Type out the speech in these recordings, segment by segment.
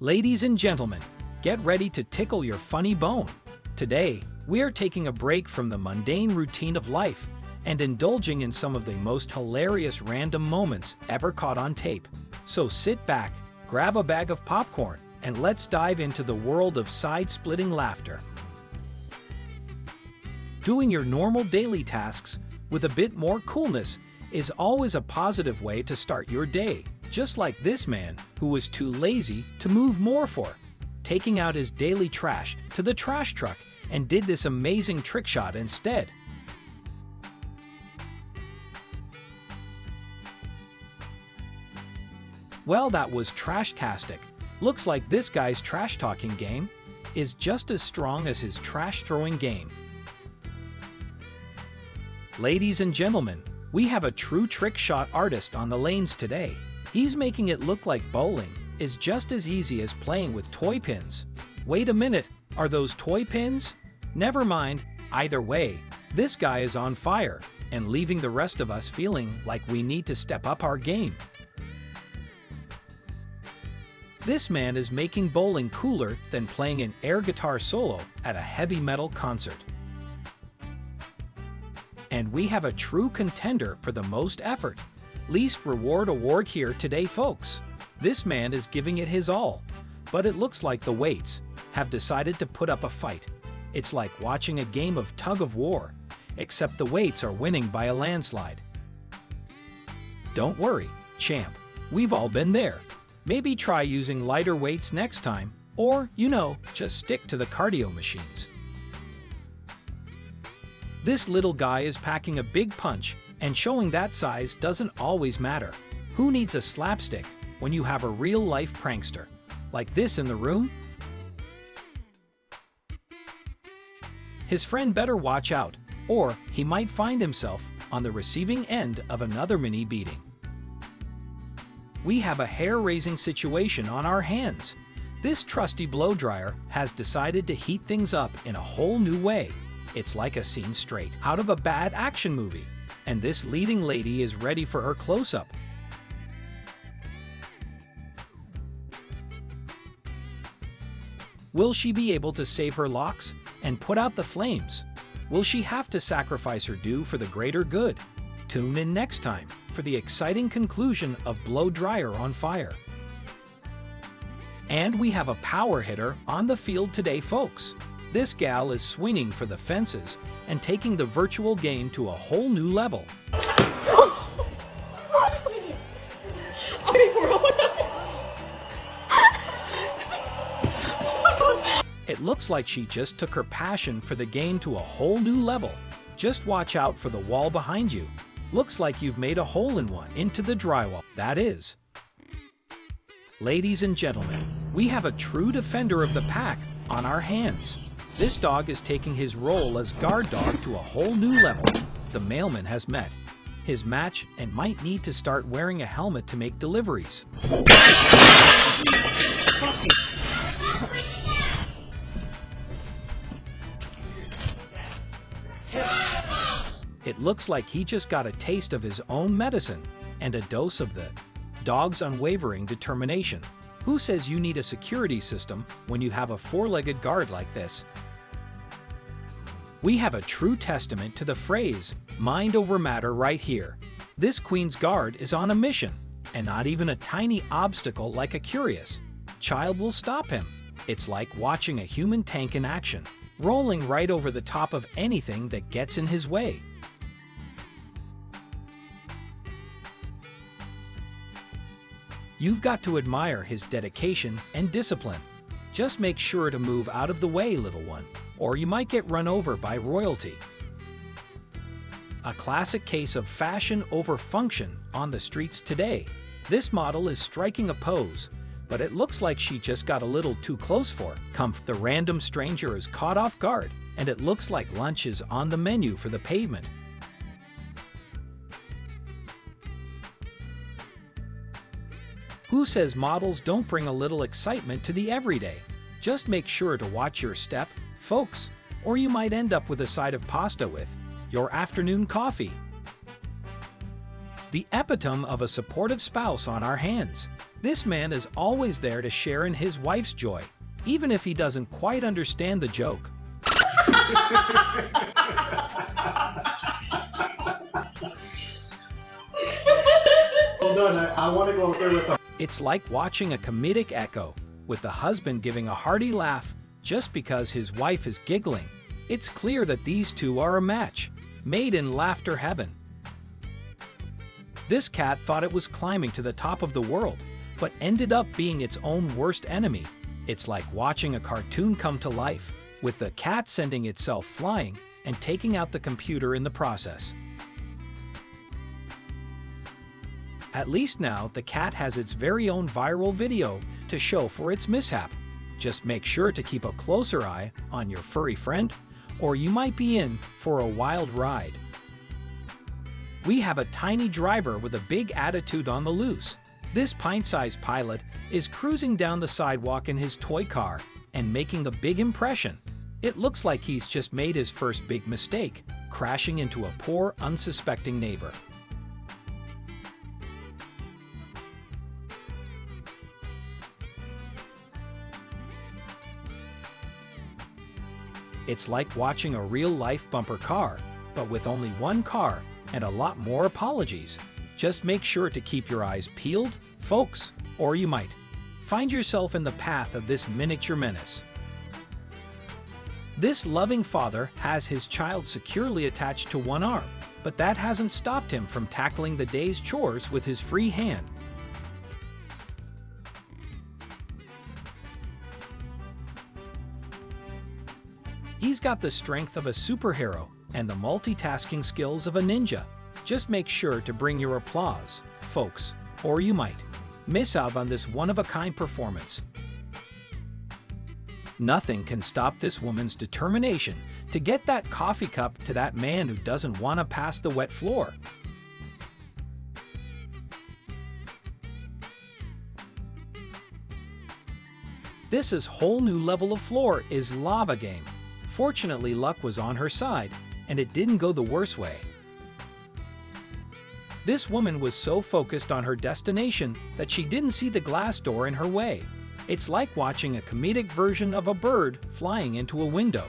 Ladies and gentlemen, get ready to tickle your funny bone. Today, we are taking a break from the mundane routine of life and indulging in some of the most hilarious random moments ever caught on tape. So sit back, grab a bag of popcorn, and let's dive into the world of side-splitting laughter. Doing your normal daily tasks with a bit more coolness is always a positive way to start your day, just like this man who was too lazy to move more for taking out his daily trash to the trash truck and did this amazing trick shot instead. Well, that was trash-tastic. Looks like this guy's trash-talking game is just as strong as his trash-throwing game. Ladies and gentlemen, we have a true trick shot artist on the lanes today. He's making it look like bowling is just as easy as playing with toy pins. Wait a minute, are those toy pins? Never mind, either way, this guy is on fire and leaving the rest of us feeling like we need to step up our game. This man is making bowling cooler than playing an air guitar solo at a heavy metal concert. And we have a true contender for the most effort. Least reward award here today, folks. This man is giving it his all, but it looks like the weights have decided to put up a fight. It's like watching a game of tug-of-war, except the weights are winning by a landslide. Don't worry, champ, we've all been there. Maybe try using lighter weights next time, or, just stick to the cardio machines. This little guy is packing a big punch, and showing that size doesn't always matter. Who needs a slapstick when you have a real-life prankster like this in the room? His friend better watch out, or he might find himself on the receiving end of another mini beating. We have a hair-raising situation on our hands. This trusty blow dryer has decided to heat things up in a whole new way. It's like a scene straight out of a bad action movie, and this leading lady is ready for her close-up. Will she be able to save her locks and put out the flames? Will she have to sacrifice her due for the greater good? Tune in next time for the exciting conclusion of Blow Dryer on Fire. And we have a power hitter on the field today, folks. This gal is swinging for the fences and taking the virtual game to a whole new level. It looks like she just took her passion for the game to a whole new level. Just watch out for the wall behind you. Looks like you've made a hole-in-one into the drywall. That is. Ladies and gentlemen, we have a true defender of the pack on our hands. This dog is taking his role as guard dog to a whole new level. The mailman has met his match and might need to start wearing a helmet to make deliveries. It looks like he just got a taste of his own medicine and a dose of the dog's unwavering determination. Who says you need a security system when you have a four-legged guard like this? We have a true testament to the phrase, mind over matter right here. This Queen's Guard is on a mission, and not even a tiny obstacle like a curious child will stop him. It's like watching a human tank in action, rolling right over the top of anything that gets in his way. You've got to admire his dedication and discipline. Just make sure to move out of the way, little one, or you might get run over by royalty. A classic case of fashion over function on the streets today. This model is striking a pose, but it looks like she just got a little too close for comfort. The random stranger is caught off guard, and it looks like lunch is on the menu for the pavement. Who says models don't bring a little excitement to the everyday? Just make sure to watch your step, folks, or you might end up with a side of pasta with your afternoon coffee. The epitome of a supportive spouse on our hands. This man is always there to share in his wife's joy, even if he doesn't quite understand the joke. Hold on, I want to go through with them. It's like watching a comedic echo, with the husband giving a hearty laugh just because his wife is giggling. It's clear that these two are a match, made in laughter heaven. This cat thought it was climbing to the top of the world, but ended up being its own worst enemy. It's like watching a cartoon come to life, with the cat sending itself flying and taking out the computer in the process. At least now, the cat has its very own viral video to show for its mishap. Just make sure to keep a closer eye on your furry friend, or you might be in for a wild ride. We have a tiny driver with a big attitude on the loose. This pint-sized pilot is cruising down the sidewalk in his toy car and making a big impression. It looks like he's just made his first big mistake, crashing into a poor, unsuspecting neighbor. It's like watching a real-life bumper car, but with only one car and a lot more apologies. Just make sure to keep your eyes peeled, folks, or you might find yourself in the path of this miniature menace. This loving father has his child securely attached to one arm, but that hasn't stopped him from tackling the day's chores with his free hand. He's got the strength of a superhero and the multitasking skills of a ninja. Just make sure to bring your applause, folks, or you might miss out on this one-of-a-kind performance. Nothing can stop this woman's determination to get that coffee cup to that man who doesn't want to pass the wet floor. This is whole new level of floor is lava game. Fortunately, luck was on her side, and it didn't go the worst way. This woman was so focused on her destination that she didn't see the glass door in her way. It's like watching a comedic version of a bird flying into a window.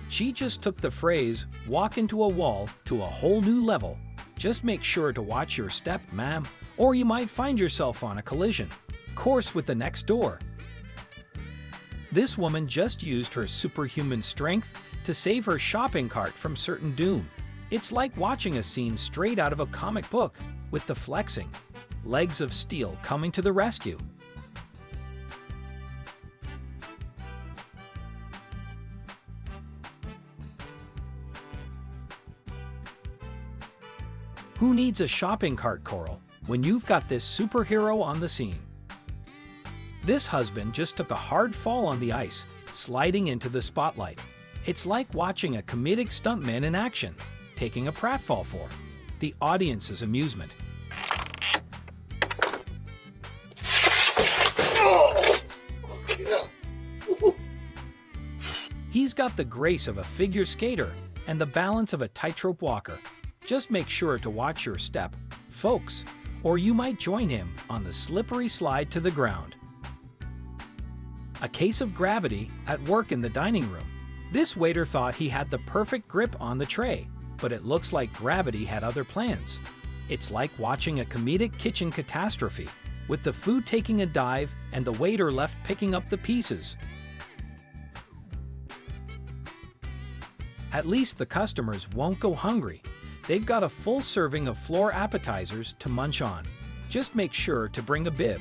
She just took the phrase, "walk into a wall," to a whole new level. Just make sure to watch your step, ma'am, or you might find yourself on a collision course with the next door. This woman just used her superhuman strength to save her shopping cart from certain doom. It's like watching a scene straight out of a comic book, with the flexing legs of steel coming to the rescue. Who needs a shopping cart, Coral, when you've got this superhero on the scene? This husband just took a hard fall on the ice, sliding into the spotlight. It's like watching a comedic stuntman in action, taking a pratfall for the audience's amusement. He's got the grace of a figure skater and the balance of a tightrope walker. Just make sure to watch your step, folks, or you might join him on the slippery slide to the ground. A case of gravity at work in the dining room. This waiter thought he had the perfect grip on the tray, but it looks like gravity had other plans. It's like watching a comedic kitchen catastrophe, with the food taking a dive and the waiter left picking up the pieces. At least the customers won't go hungry. They've got a full serving of floor appetizers to munch on. Just make sure to bring a bib.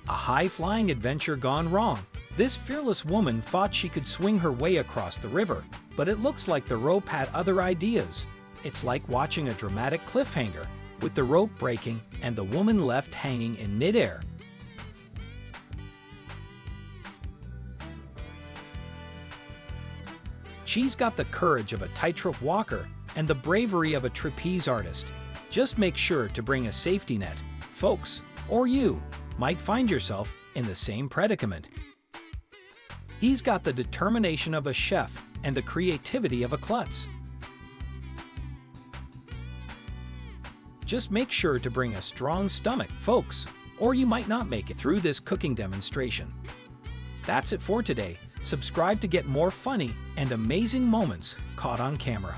A high-flying adventure gone wrong. This fearless woman thought she could swing her way across the river, but it looks like the rope had other ideas. It's like watching a dramatic cliffhanger, with the rope breaking and the woman left hanging in midair. She's got the courage of a tightrope walker and the bravery of a trapeze artist. Just make sure to bring a safety net, folks, or you might find yourself in the same predicament. He's got the determination of a chef and the creativity of a klutz. Just make sure to bring a strong stomach, folks, or you might not make it through this cooking demonstration. That's it for today. Subscribe to get more funny and amazing moments caught on camera.